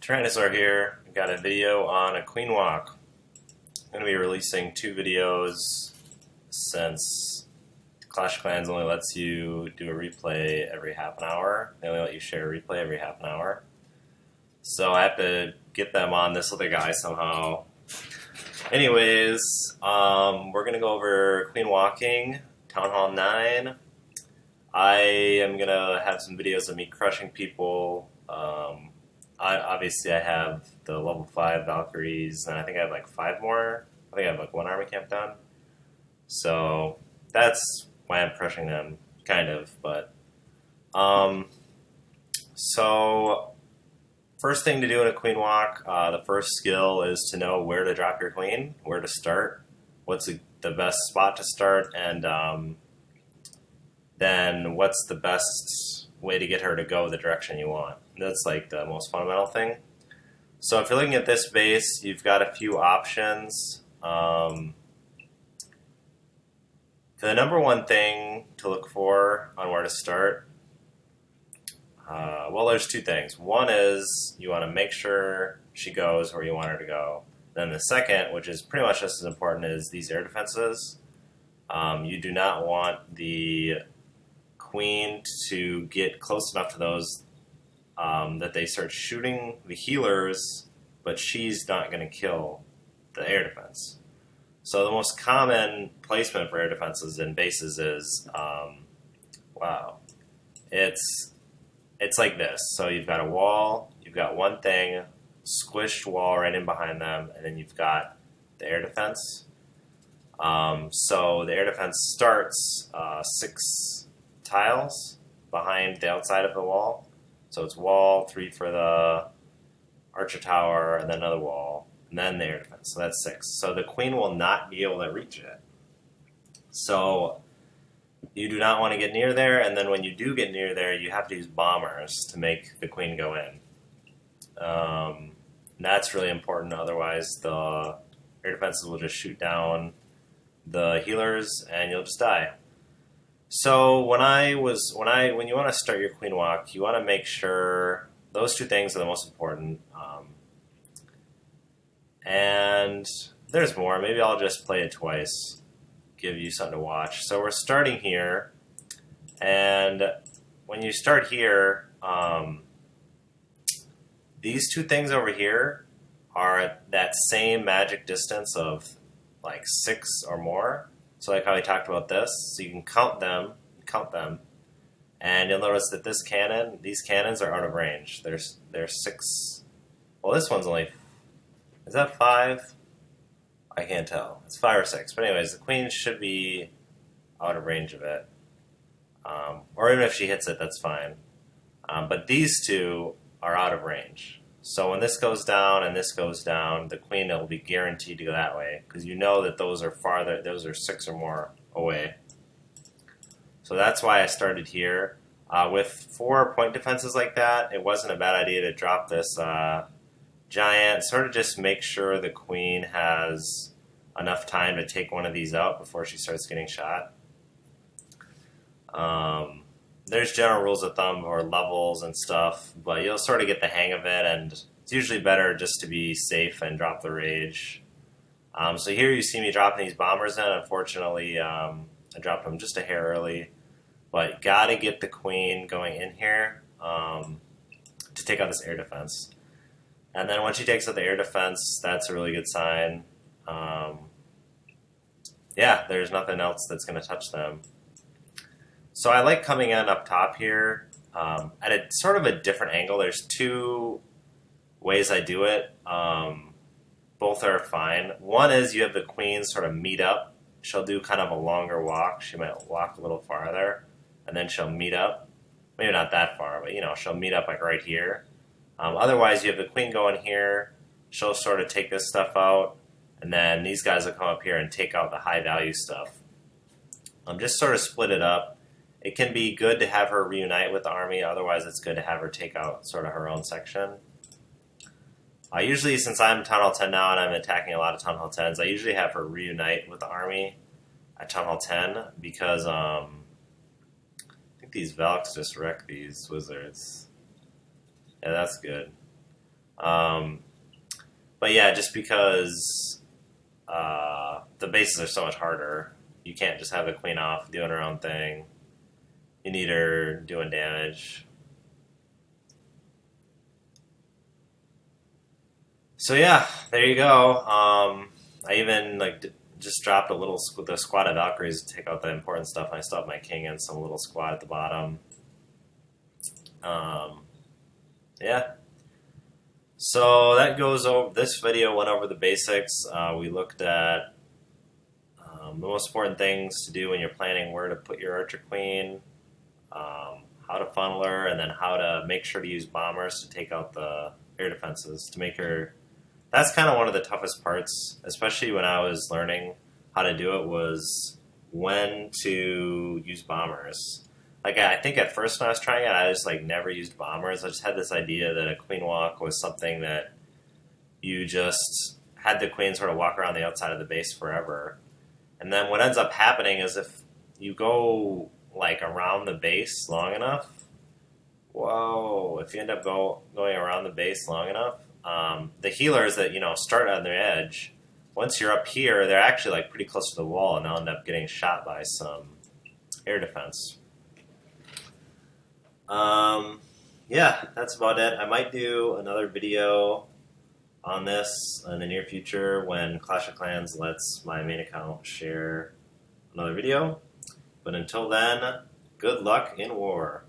Tyrannosaur here. I've got a video on a queen walk. I'm going to be releasing 2 videos since Clash of Clans only lets you do a replay every half an hour. They only let you share a replay every half an hour. So I have to get them on this other guy somehow. Anyways, we're going to go over queen walking, Town Hall 9. I am going to have some videos of me crushing people. Obviously I have the level 5 Valkyries, and I think I have like 5 more. I think I have like 1 army camp done. So that's why I'm crushing them, kind of. But so first thing to do in a queen walk, the first skill is to know where to drop your queen, where to start, what's the best spot to start, and then what's the best way to get her to go the direction you want. That's like the most fundamental thing. So if you're looking at this base, you've got a few options. The number one thing to look for on where to start, well, there's 2 things. One is you want to make sure she goes where you want her to go. Then the second, which is pretty much just as important, is these air defenses. You do not want the queen to get close enough to those that they start shooting the healers, but she's not going to kill the air defense. So the most common placement for air defenses in bases is, it's like this. So you've got a wall, you've got one thing, squished wall right in behind them, and then you've got the air defense. So the air defense starts 6 tiles behind the outside of the wall. So it's wall, 3 for the archer tower, and then another wall, and then the air defense. So that's 6. So the queen will not be able to reach it. So you do not want to get near there, and then when you do get near there, you have to use bombers to make the queen go in. That's really important, otherwise the air defenses will just shoot down the healers and you'll just die. So when you want to start your queen walk, you want to make sure those 2 things are the most important. And there's more. Maybe I'll just play it twice, give you something to watch. So we're starting here, and when you start here, these 2 things over here are at that same magic distance of like 6 or more. So like how we talked about this, so you can count them, and you'll notice that these cannons are out of range. There's 6. Well, this one's only, is that 5? I can't tell. It's 5 or 6. But anyways, the queen should be out of range of it, or even if she hits it, that's fine. But these 2 are out of range. So when this goes down and this goes down, the queen will be guaranteed to go that way, because you know that those are farther, those are 6 or more away. So that's why I started here. With 4 point defenses like that, it wasn't a bad idea to drop this giant, sort of just make sure the queen has enough time to take one of these out before she starts getting shot. There's general rules of thumb or levels and stuff, but you'll sort of get the hang of it, and it's usually better just to be safe and drop the rage. So here you see me dropping these bombers in. Unfortunately, I dropped them just a hair early, but gotta get the queen going in here to take out this air defense. And then once she takes out the air defense, that's a really good sign. Yeah, there's nothing else that's going to touch them. So I like coming in up top here at a sort of a different angle. There's 2 ways I do it. Both are fine. One is you have the queen sort of meet up. She'll do kind of a longer walk. She might walk a little farther, and then she'll meet up. Maybe not that far, but she'll meet up like right here. Otherwise, you have the queen going here. She'll sort of take this stuff out, and then these guys will come up here and take out the high-value stuff. Just sort of split it up. It can be good to have her reunite with the army. Otherwise, it's good to have her take out sort of her own section. Usually, since I'm Town Hall 10 now and I'm attacking a lot of Town Hall 10s, I usually have her reunite with the army at Town Hall 10 because I think these Valks just wreck these wizards. Yeah, that's good. But yeah, just because the bases are so much harder, you can't just have the queen off doing her own thing. You need her doing damage. So yeah, there you go. I even just dropped a little the squad of Valkyries to take out the important stuff. And I still have my king and some little squad at the bottom. Yeah. So that goes over. This video went over the basics. We looked at the most important things to do when you're planning where to put your archer queen, how to funnel her, and then how to make sure to use bombers to take out the air defenses to make her. That's kind of one of the toughest parts, especially when I was learning how to do it, was when to use bombers. Like, I think at first when I was trying it, I just never used bombers. I just had this idea that a queen walk was something that you just had the queen sort of walk around the outside of the base forever. And then what ends up happening is if you go around the base long enough, if you end up going around the base long enough, the healers that start on their edge, once you're up here, they're actually pretty close to the wall, and they'll end up getting shot by some air defense. Yeah, that's about it. I might do another video on this in the near future when Clash of Clans lets my main account share another video. But until then, good luck in war.